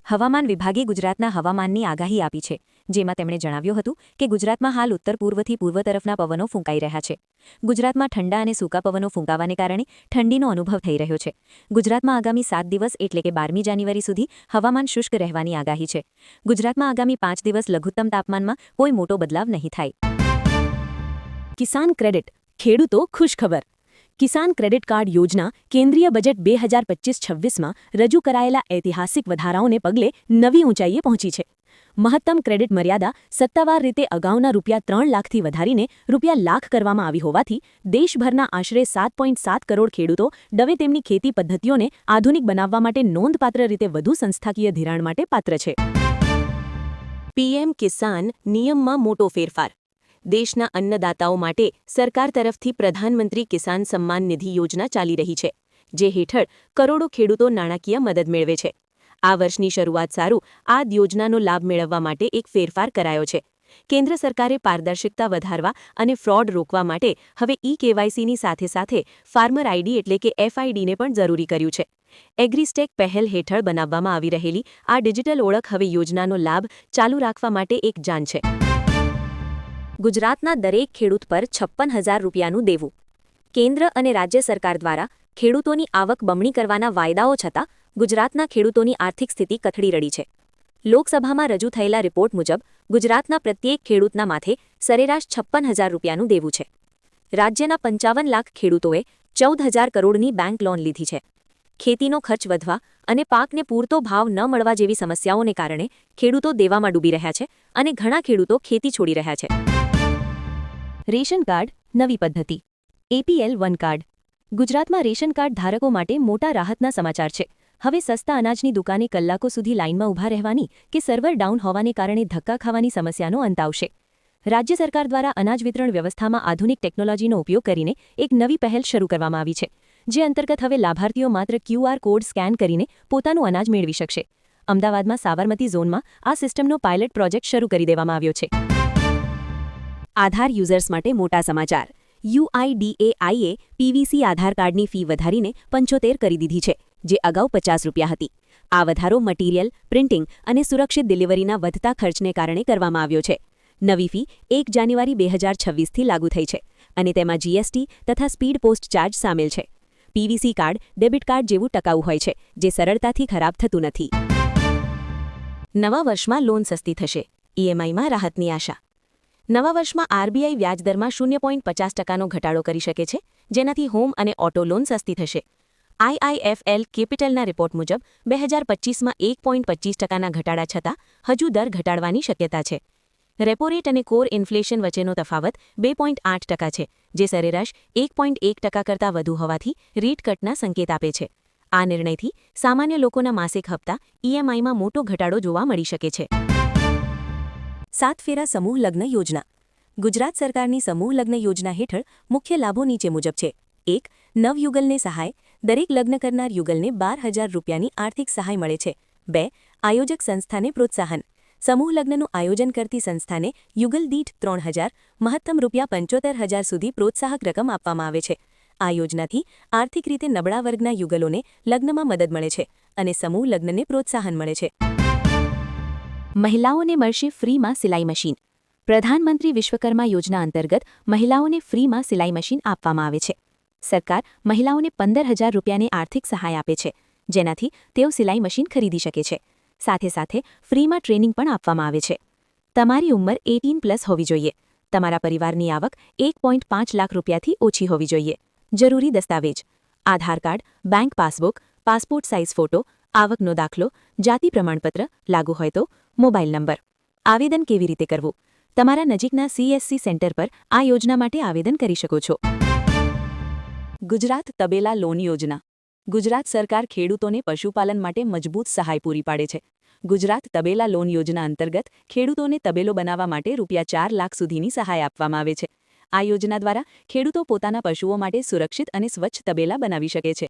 હવામાન વિભાગે ગુજરાતના હવામાનની આગાહી આપી છે, જેમાં તેમણે જણાવ્યું હતું કે ગુજરાતમાં હાલ ઉત્તર પૂર્વથી પૂર્વ તરફના પવનો ફૂંકાઈ રહ્યા છે. ગુજરાતમાં ઠંડા અને સૂકા પવનો ફૂંકાવાને કારણે ઠંડીનો અનુભવ થઈ રહ્યો છે. ગુજરાતમાં આગામી 7 દિવસ એટલે કે 12મી જાન્યુઆરી સુધી હવામાન શુષ્ક રહેવાની આગાહી છે. ગુજરાતમાં આગામી 5 દિવસ લઘુત્તમ તાપમાનમાં કોઈ મોટો બદલાવ નહીં થાય. કિસાન ક્રેડિટ, ખેડૂતો ખુશખબર. કિસાન ક્રેડિટ કાર્ડ યોજના કેન્દ્રીય બજેટ 2025-26માં રજૂ કરાયેલા ઐતિહાસિક વધારાઓને પગલે નવી ઊંચાઈએ પહોંચી છે. મહત્તમ ક્રેડિટ મર્યાદા સત્તાવાર રીતે અગાઉના ₹3 લાખથી વધારીને ₹1 લાખ કરવામાં આવી હોવાથી દેશભરના આશરે 7.7 કરોડ ખેડૂતો દવે તેમની ખેતી પદ્ધતિઓને આધુનિક બનાવવા માટે નોંધપાત્ર રીતે વધુ સંસ્થાકીય ધિરાણ માટે પાત્ર છે. પીએમ કિસાન નિયમમાં મોટો ફેરફાર. દેશના અન્નદાતાઓ માટે સરકાર તરફથી પ્રધાનમંત્રી કિસાન સમ્માન નિધિ યોજના ચાલી રહી છે, જે હેઠળ કરોડો ખેડૂતો નાણાકીય મદદ મેળવે છે. આ વર્ષની શરૂઆત સારું આ યોજનાનો લાભ મેળવવા માટે એક ફેરફાર કરાયો છે. કેન્દ્ર સરકારે પારદર્શકતા વધારવા અને ફ્રોડ રોકવા માટે હવે ઈ-કેવાયસીની સાથે સાથે ફાર્મર આઈડી એટલે કે FIDને પણ જરૂરી કર્યું છે. એગ્રીસ્ટેક પહેલ હેઠળ બનાવવામાં આવી રહેલી આ ડિજિટલ ઓળખ હવે યોજનાનો લાભ ચાલુ રાખવા માટે એક જાન છે. ગુજરાતના દરેક ખેડૂત પર ₹56,000નું દેવું. કેન્દ્ર અને રાજ્ય સરકાર દ્વારા ખેડૂતોની આવક બમણી કરવાના વાયદાઓ છતાં ગુજરાતના ખેડૂતોની આર્થિક સ્થિતિ કથળી રડી છે. લોકસભામાં રજૂ થયેલા રિપોર્ટ મુજબ ગુજરાતના પ્રત્યેક ખેડૂતના માથે સરેરાશ ₹56,000નું દેવું છે. રાજ્યના 55 લાખ ખેડૂતોએ 14,000 કરોડની બેંક લોન લીધી છે. ખેતીનો ખર્ચ વધવા અને પાકને પૂરતો ભાવ ન મળવા જેવી સમસ્યાઓને કારણે ખેડૂતો દેવામાં ડૂબી રહ્યા છે અને ઘણા ખેડૂતો ખેતી છોડી રહ્યા છે. રેશન કાર્ડ નવી પદ્ધતિ. APL1 card. ગુજરાતમાં રેશન કાર્ડ ધારકો માટે મોટા રાહતના સમાચાર છે. હવે સસ્તા અનાજની દુકાને કલાકો સુધી લાઇનમાં ઊભા રહેવાની કે સર્વર ડાઉન હોવાને કારણે ધક્કા ખાવાની સમસ્યાનો અંત આવશે. રાજ્ય સરકાર દ્વારા અનાજ વિતરણ વ્યવસ્થામાં આધુનિક ટેકનોલોજીનો ઉપયોગ કરીને એક નવી પહેલ શરૂ કરવામાં આવી છે, જે અંતર્ગત હવે લાભાર્થીઓ માત્ર QR કોડ સ્કેન કરીને પોતાનું અનાજ મેળવી શકશે. અમદાવાદમાં સાબરમતી ઝોનમાં આ સિસ્ટમનો પાયલટ પ્રોજેક્ટ શરૂ કરી દેવામાં આવ્યો છે. આધાર યુઝર્સ માટે મોટા સમાચાર. UIDAIએ PVC આધાર કાર્ડની ફી વધારીને 75 કરી દીધી છે, જે અગાઉ ₹50 હતી. આ વધારો મટીરીયલ, પ્રિન્ટિંગ અને સુરક્ષિત ડિલિવરીના વધતા ખર્ચને કારણે કરવામાં આવ્યો છે. નવી ફી 1 જાન્યુઆરી 2026થી લાગુ થઈ છે અને તેમાં GST તથા સ્પીડ પોસ્ટ ચાર્જ સામેલ છે. PVC કાર્ડ ડેબિટ કાર્ડ જેવું ટકાઉ હોય છે, જે સરળતાથી ખરાબ થતું નથી. નવા વર્ષમાં લોન સસ્તી થશે. EMIમાં રાહતની આશા. નવા વર્ષમાં RBI વ્યાજદરમાં 0.50%નો ઘટાડો કરી શકે છે, જેનાથી હોમ અને ઓટો લોન સસ્તી થશે. IIFL કેપિટલના રિપોર્ટ મુજબ 2025માં 1.25%ના ઘટાડા છતાં હજુ દર ઘટાડવાની શક્યતા છે. રેપો રેટ અને કોર ઇન્ફ્લેશન વચ્ચેનો તફાવત 2.8% છે, જે સરેરાશ 1.1% કરતાં વધુ હોવાથી રેટ કટના સંકેત આપે છે. આ નિર્ણયથી સામાન્ય લોકોના માસિક હપ્તા EMIમાં મોટો ઘટાડો જોવા મળી શકે છે. 7 ફેરા સમૂહ લગ્ન યોજના. ગુજરાત સરકારની સમૂહ લગ્ન યોજના હેઠળ મુખ્ય લાભો નીચે મુજબ છે. 1. નવયુગલને સહાય. દરેક લગ્ન કરનાર યુગલને ₹12,000ની આર્થિક સહાય મળે છે. 2. આયોજક સંસ્થાને પ્રોત્સાહન. સમૂહ લગ્નનું આયોજન કરતી સંસ્થાને યુગલ દીઠ 3,000, મહત્તમ ₹75,000 સુધી પ્રોત્સાહક રકમ આપવામાં આવે છે. આ યોજનાથી આર્થિક રીતે નબળા વર્ગના યુગલોને લગ્નમાં મદદ મળે છે અને સમૂહ લગ્નને પ્રોત્સાહન મળે છે. મહિલાઓને મળશે ફ્રીમાં સિલાઈ મશીન. પ્રધાનમંત્રી વિશ્વકર્મા યોજના અંતર્ગત મહિલાઓને ફ્રીમાં સિલાઈ મશીન આપવામાં આવે છે. સરકાર મહિલાઓને ₹15,000ની આર્થિક સહાય આપે છે, જેનાથી તેઓ સિલાઈ મશીન ખરીદી શકે છે. સાથે સાથે ફ્રીમાં ટ્રેનિંગ પણ આપવામાં આવે છે. તમારી ઉંમર 18+ હોવી જોઈએ. તમારા પરિવારની આવક ₹1.5 લાખથી ઓછી હોવી જોઈએ. જરૂરી દસ્તાવેજ: Aadhaar card, bank passbook, passport size photo, આવકનો દાખલો, જાતિ પ્રમાણપત્ર, લાગુ હોય તો મોબાઈલ નંબર. આવેદન કેવી રીતે કરવું? તમારા નજીકના CSC સેન્ટર પર આ યોજના માટે આવેદન કરી શકો છો. ગુજરાત તબેલા લોન યોજના. ગુજરાત સરકાર ખેડૂતોને પશુપાલન માટે મજબૂત સહાય પૂરી પાડે છે. ગુજરાત તબેલા લોન યોજના અંતર્ગત ખેડૂતોને તબેલો બનાવવા માટે ₹4 લાખ સુધીની સહાય આપવામાં આવે છે. આ યોજના દ્વારા ખેડૂતો પોતાના પશુઓ માટે સુરક્ષિત અને સ્વચ્છ તબેલા બનાવી શકે છે.